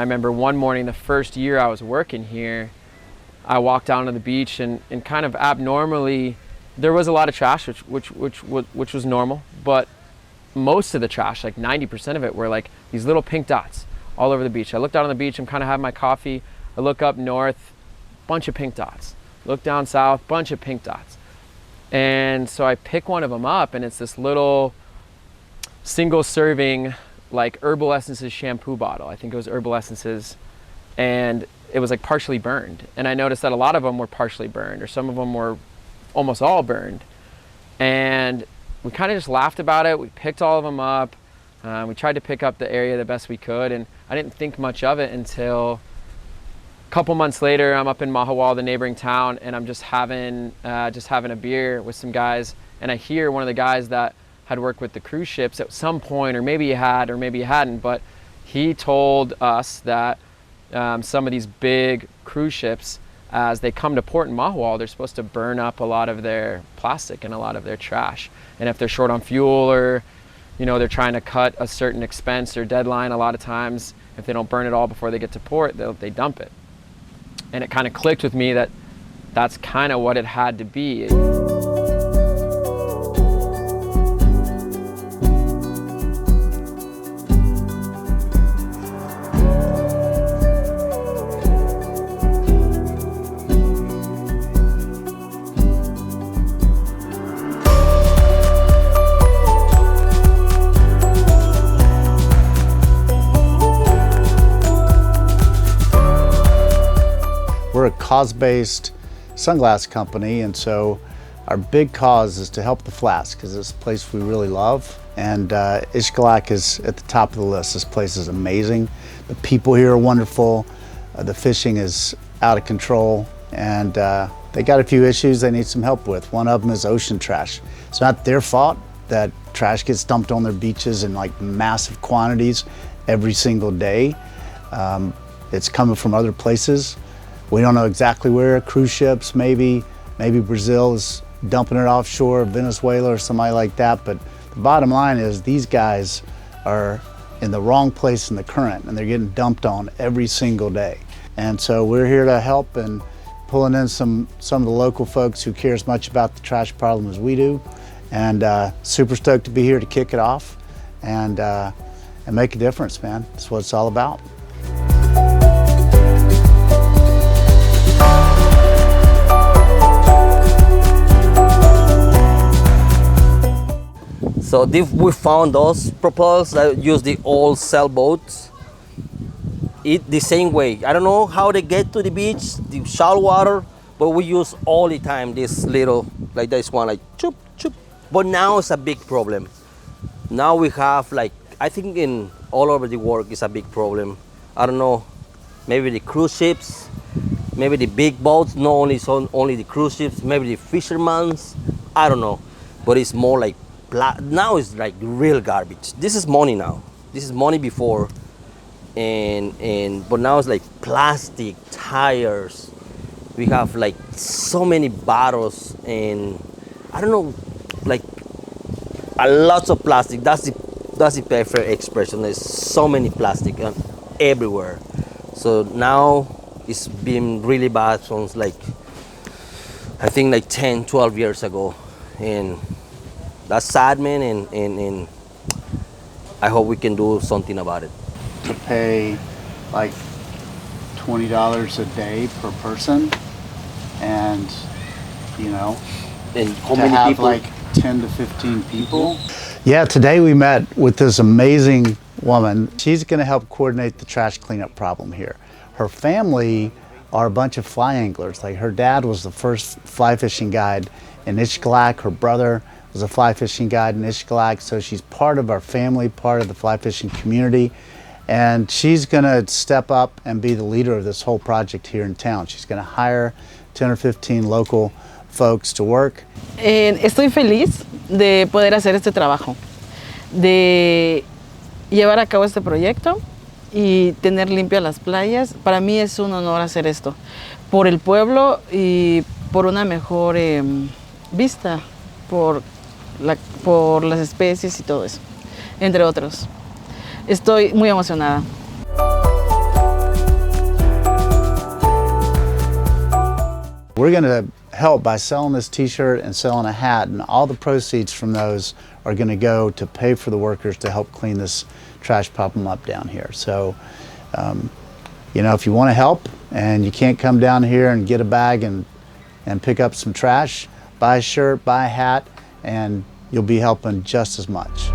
I remember one morning, the first year I was working here, I walked down to the beach and kind of abnormally, there was a lot of trash, which was normal, but most of the trash, like 90% of it, were like these little pink dots all over the beach. I looked out on the beach, I'm kind of having my coffee, I look up north, bunch of pink dots. Look down south, bunch of pink dots. And so I pick one of them up, and it's this little single serving, like Herbal Essences shampoo bottle. I think it was Herbal Essences, and it was like partially burned. And I noticed that a lot of them were partially burned, or some of them were almost all burned. And we kind of just laughed about it. We picked all of them up. We tried to pick up the area the best we could, and I didn't think much of it until a couple months later. I'm up in Mahawal, the neighboring town, and I'm just having a beer with some guys, and I hear one of the guys that had worked with the cruise ships at some point, or maybe he had, or maybe he hadn't, but he told us that some of these big cruise ships, as they come to port in Mahawal, they're supposed to burn up a lot of their plastic and a lot of their trash. And if they're short on fuel, or they're trying to cut a certain expense or deadline, a lot of times, if they don't burn it all before they get to port, they dump it. And it kind of clicked with me that that's kind of what it had to be. We're a cause-based sunglass company, and so our big cause is to help the flats, because it's a place we really love. And Xcalak is at the top of the list. This place is amazing. The people here are wonderful. The fishing is out of control, and they got a few issues they need some help with. One of them is ocean trash. It's not their fault that trash gets dumped on their beaches in like massive quantities every single day. It's coming from other places. We don't know exactly where. Cruise ships, maybe Brazil is dumping it offshore, Venezuela or somebody like that. But the bottom line is these guys are in the wrong place in the current, and they're getting dumped on every single day. And so we're here to help and pulling in some of the local folks who care as much about the trash problem as we do. And super stoked to be here to kick it off and make a difference, man. That's what it's all about. So we found those propellers that use the old sailboats. The same way. I don't know how they get to the beach, the shallow water, but we use all the time this little, like this one, like choop, choop. But now it's a big problem. Now we have, like, I think in all over the world it's a big problem. I don't know, maybe the cruise ships, maybe the big boats, not only the cruise ships, maybe the fishermen's, I don't know. But it's more like, now it's like real garbage. This is money now. This is money before, but now it's like plastic tires. We have like so many bottles, and I don't know, like a lot of plastic. That's the perfect expression. There's so many plastic everywhere. So now it's been really bad since like I think like 10, 12 years ago, and that's sad, man, and I hope we can do something about it. To pay like $20 a day per person, and And how to many have people? like 10 to 15 people. Yeah, today we met with this amazing woman. She's going to help coordinate the trash cleanup problem here. Her family are a bunch of fly anglers. Like her dad was the first fly fishing guide in Xcalak. Her brother was a fly fishing guide in Xcalak. So she's part of our family, part of the fly fishing community. And she's gonna step up and be the leader of this whole project here in town. She's gonna hire 10 or 15 local folks to work. Estoy feliz de poder hacer este trabajo, de llevar a cabo este proyecto y tener limpias las playas. Para mí es un honor hacer esto, por el pueblo y por una mejor vista, por las especies y todo eso, entre otros. Estoy muy emocionada. We're going to help by selling this t-shirt and selling a hat, and all the proceeds from those are going to go to pay for the workers to help clean this trash problem up down here. So, you know, if you want to help and you can't come down here and get a bag and pick up some trash, buy a shirt, buy a hat, and you'll be helping just as much.